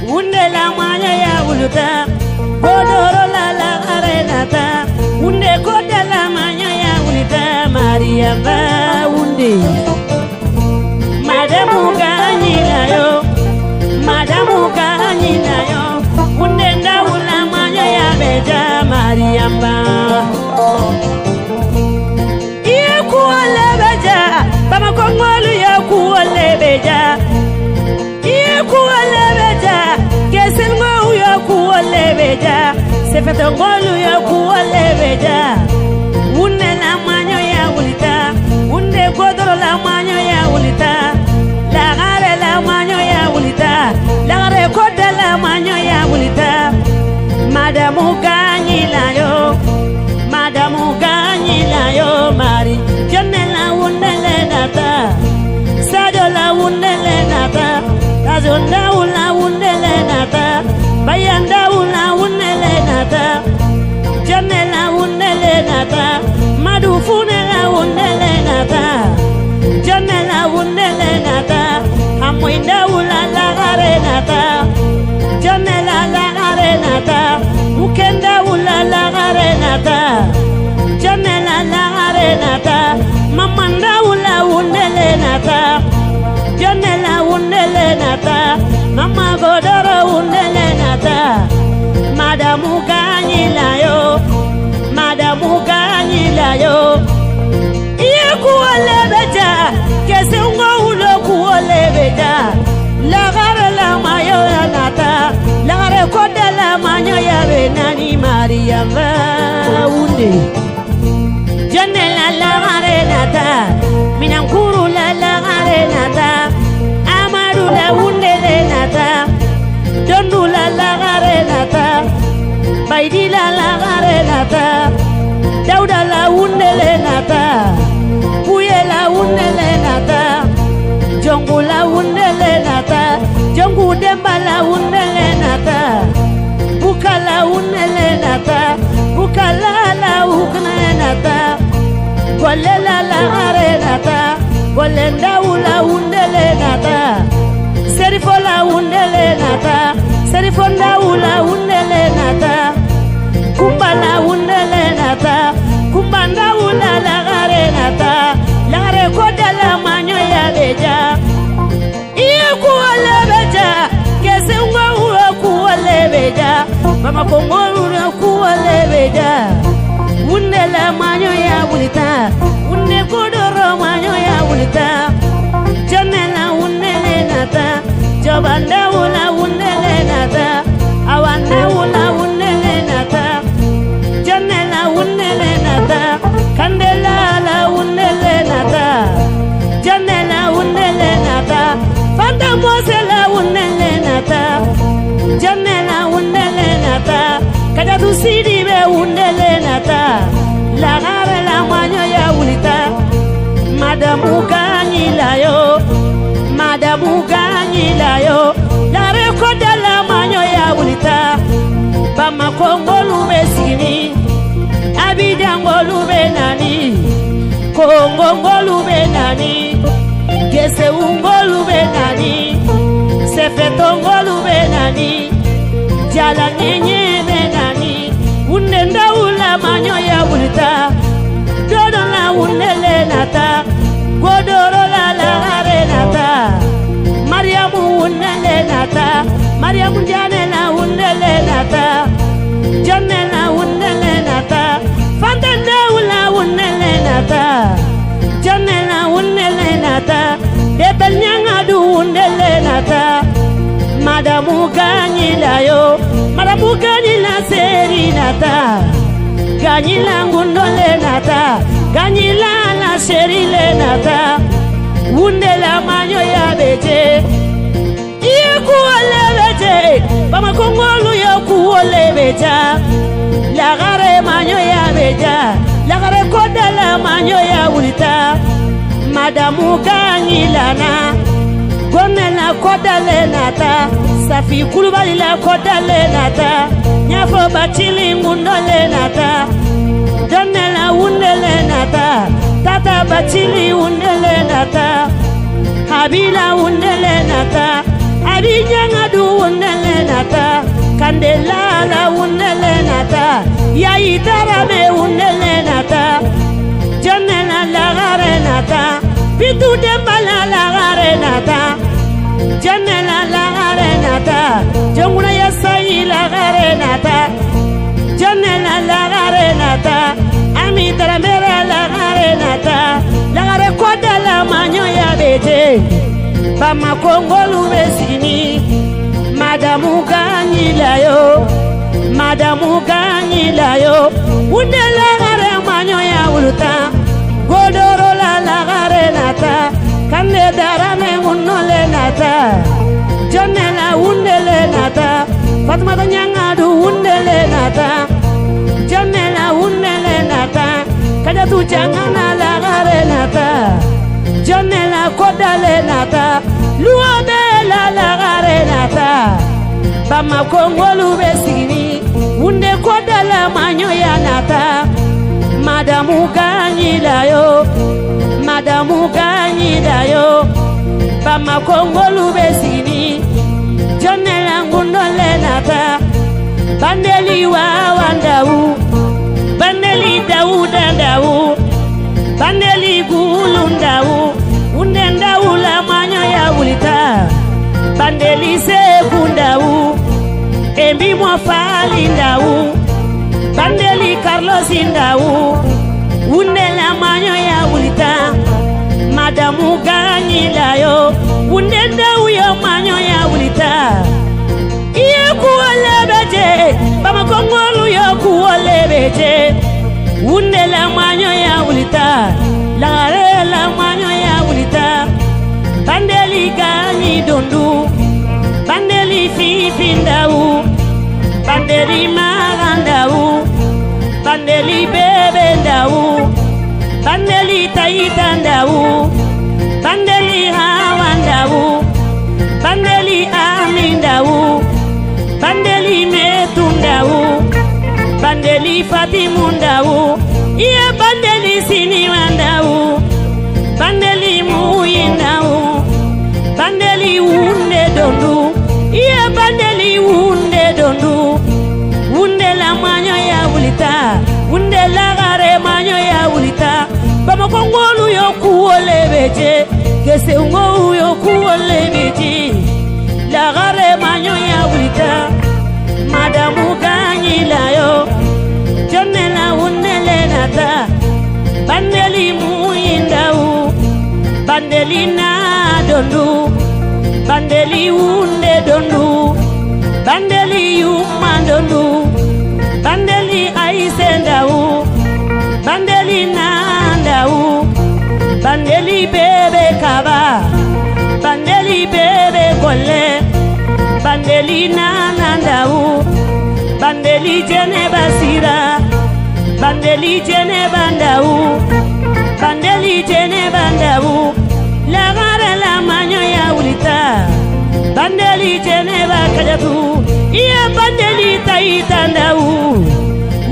Unde la manya ya uluta Godoro la la arenata Unde koda la manya ya ulita Maria ba unde Madamu ganyila yo Madamu ganyila yo Unde ndaula manya ya beja Maria ba Iye kuwale beja Bama kongolu ya kuwale beja Iye kuwale beja Kesil ngo ya kuwale beja Sefeto ngolu ya kuwale beja Unde la manyo ya ulita Unde godoro la manyo ya ulita Lagare la manyo ya ulita Lagare koda la manyo ya ulita Madamu ganyila yo Madamu ganyila yo Mari Jone la undele nata Sajo la undele nata Tazonda ula undele nata Bayanda ula undele nata Jone la undele nata Madufune la undele nata Jone la undele nata Amwinda ula lagare nata Jone la lagare nata Ukenda ula lagare nata Jone la lagare nata Mamanda ula undele nata Jone la undele nata Mama godoro undele nata Madamu ganyila yo Madamu ganyila yo Iye kuwale beja Kese ungo ulo kuwale beja Lagare la mayo ya nata Lagare koda la manyo ya benani Maria va unde Jone la lagare nata Minankuru la lagare nata Amadu la undele nata Dondu la lagare nata Baidi la lagare nata Dauda la undele nata Puye la undele nata Jongu la undele nata Jongu demba la undele nata Buka la undele nata Buka la ukne nata Gole la lagare nata Gole ndau la undele nata Serifo la undele nata Serifo ndau la undele nata Kumba la undele nata Kumba ndau la lagare nata Lagare koda la manyo ya beja Iye kuwale beja Kese unga uwa kuwale beja Mama kongo uwa kuwale beja Unde la manyo ya ulita Unde kodoro manyo ya ulita Jone la undele nata Jobanda ula undele nata Awanda ula undele nata Jone la undele nata Kandela la undele nata Jone la undele nata Fanta mose la undele nata Jone la undele nata Kada tu sidi be undele nata Lagare la manyo ya ulita Madamu ganyila yo Madamu ganyila yo Lare koda la manyo ya ulita Bama kongolu besigini Abidjan ngolu benani Kongo ngolu benani Gese ungolu benani Sefeto ngolu benani Jala nyenye benani Unenda ula manyo ya ulita Dodo la undele nata Godoro la lagare nata Mariamu undele nata Mariamu jane la undele nata Jone la undele nata Fantende ula undele nata Jone la undele nata Debel nyanga du undele nata Madamu ganyila yo Madamu ganyila seri nata Ganyila ngundole nata Ganyila la seri le nata Undela manyo ya beje Iye kuwale beje Bama kongolu ya kuwale beja Lagare manyo ya beja Lagare koda la manyo ya ulita Madamu ganyila na Gone la koda le nata Safi kulubali la koda le nata Nyafo batili ngundole nata Done la undele nata Tata batili undele nata Habila undele nata nata Kandela la unele nata Yayi Darame unele nata Janela lagare nata Pitu Dembala lagare nata Janela lagare nata Jonguna Yasai lagare nata Janela lagare nata Ami Taramera lagare nata Lagare koda la manyo ya bete Bama Kongolu besini Madamu ganyilayo Madamu ganyilayo Unde lagare manyo ya uluta Godoro la lagare nata Kande darame unole nata Janela undele nata Fatma nyangadu undele nata Janela undele nata Kajatu jangana lagare nata Janela kodale nata Luabe la lagare nata Bama Kongolu besini Unde kodala manyo ya nata Madamu ganyilayo Madamu ganyilayo Bama Kongolu besini Janela ngundole nata Bandeli wa wandawu Bandeli Dawudandawu Bandeli gulundawu Undendawu la manyo ya ulita Bandeli sekundawu Embi mwafalindawu Bandeli Carlos indawu Undela manyo ya ulita Madamu ganyilayo Undendawu yo manyo ya ulita Iye kuwalebeje Bama Kongolu yo kuwalebeje Undela manyo ya ulita Lagare la manyo ya ulita Bandeli ganyi dondu Bandeli fifindawu Bandeli magandawu Bandeli bebendawu Bandeli taitandawu Bandeli hawandawu Bandeli amindawu Bandeli metundawu Bandeli fatimundawu Iye bandeli siniwandawu Bandeli muyindawu Bandeli unde dondu Iye bandeli unde dondu Unde la manyo ya ulita Unde la gare manyo ya ulita Bama Kongolu yo kuole beje Kese ungo yo kuole beje La gare manyo ya ulita Madamu ganyilayo Janela unele nata Bandeli muyindawu Bandeli na dondu Bandeli unde dondu Bandeli yumandondu Bandeli aisendawu Bandeli nandawu Bandeli bebe kaba Bandeli bebe kole Bandeli nanandawu Bandeli jene basira Bandeli jene bandawu Bandeli jene bandawu Lagare la manyo ya ulita Bandeli jene bakajatu Iya bandeli taitandawu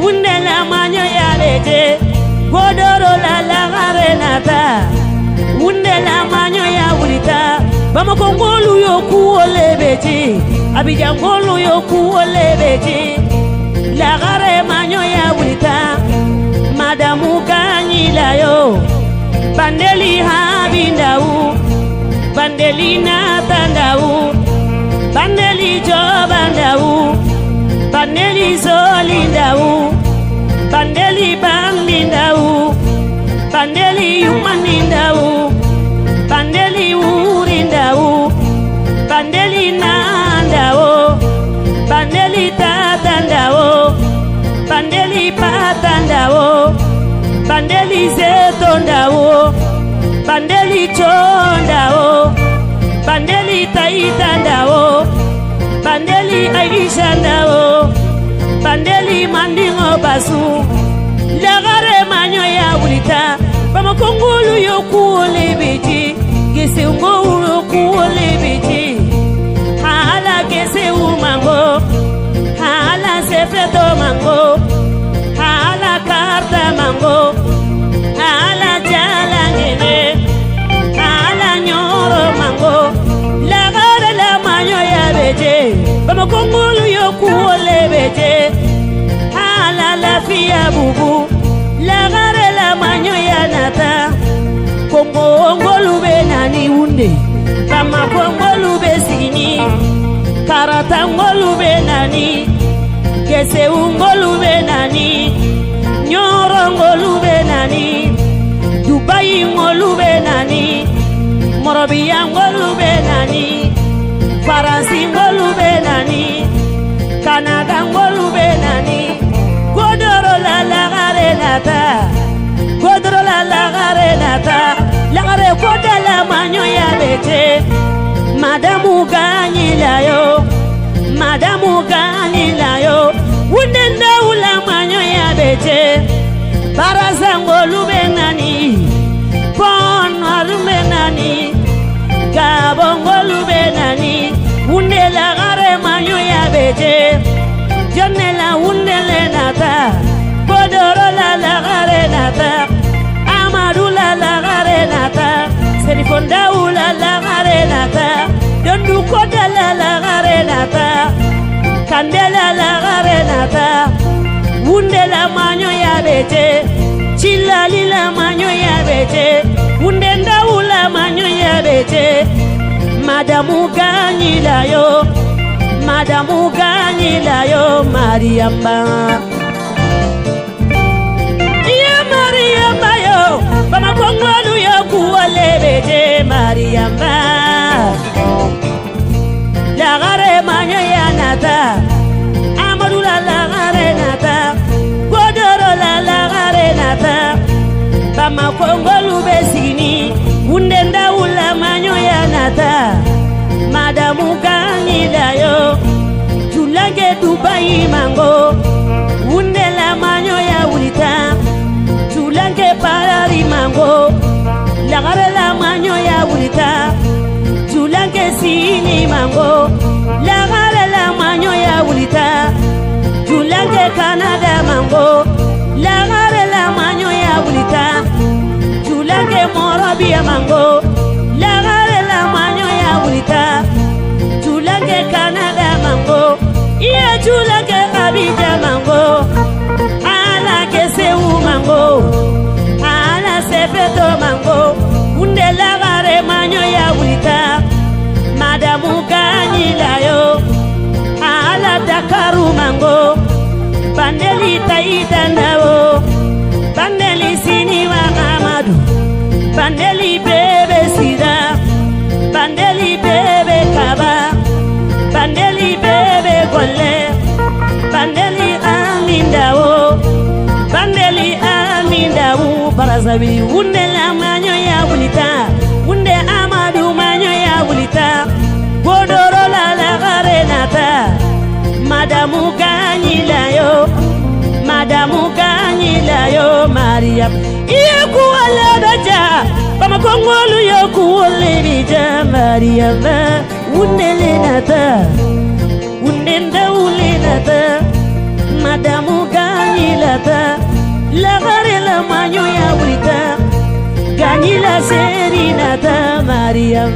Unde la manyo ya leje Godoro la lagare nata Unde la manyo ya ulita Bama Kongolu yo kuole beji Abijangolu yo kuole beji Lagare manyo ya ulita Madamu ganyilayo Bandeli habindawu Bandeli natandawu Bandeli jobandawu Bandeli zolindawu Bandeli bandindawu Bandeli yumanindawu Bandeli urindawu Bandeli nandawu Bandeli tatandawu Bandeli patandawu Bandeli zetondawu Bandeli chondawu Bandeli taitandawu Bandeli aishandawu Bandeli mandingo basu Lagare manyo ya ulita Bama Kongolu yo kuole beji Gese ungo yo kuole beji Hala gese umango Hala sefeto mango Hala karta mango Hala jalangene Hala nyoro mango Lagare la manyo ya beji Bama Bamako ngolu yoku olebeje ala la fia bubu la gare la manyo ya nata Kongo ngolu be nani unde Bamako ngolu be sigini Karata ngolu be nani Kese ngolu be nani Nyoro ngolu be nani Dubai ngolu be nani Morobia ngolu be nani Faransi ngolu be nani Canada ngolu be nani Godoro la gare nata Godoro la gare nata La gare koda la manyo ya bete Madamu ganyi la yo Madamu ganyi la yo Wundenda ula manyo ya bete Baraza ngolu be nani Pono be nani Gabo ngolu be nani Wundela gare manyo ya bete Jonela wundele nata Godoro la gare nata Amadou la gare nata Serifonda ula la gare nata Dondu koda la gare nata Kandela la gare nata Wundela manyo ya bete Chilali la manyo ya bete Wundenda ula manyo ya bete Madamu ganyi la yo Madamu ganyi la yo Mariamba Iya Mariamba yo Bamako ngolu yoku olebeje Mariamba La gare manyo ya nata Amadou la gare nata Godoro la gare nata Bamako ngolu be sigini Wundenda ula manyo ya nata Madamu ganyi la yo Tulange Dubai mango Wundela manyo ya wulita Tulange Parari mango Lagare la manyo ya wulita Tulange Sini mango Lagare la manyo ya wulita Tulange Canada mango Lagare la manyo ya wulita Tulange Morobia mango Lagare la manyo ya wulita Tulange Canada mango Iya tulange Abidjan mango Ala Keseu mango Ala Sefeto mango Undela gare manyo ya wulita Madamu ganyi la yo Ala Dakaru mango Bandeli Taita nao Bandeli Sini wa Amadou Bandeli bebe Sida Bandeli bebe Kaba Bandeli bebe Gole Bandeli Amindao Bandeli Amindao Barazabi Wundela manyo ya wulita Wunde Amadou manyo ya wulita Godoro la gare nata Madamu ganyi la yo Madamu ganyi la yo Mariam Iya kuwale beja Bamako ngolu yo kuwale beja Mariam Wundele nata Wundenda ule nata Madamu ganyi lata La gare la manyo ya wulita Ganyi la seri nata Mariam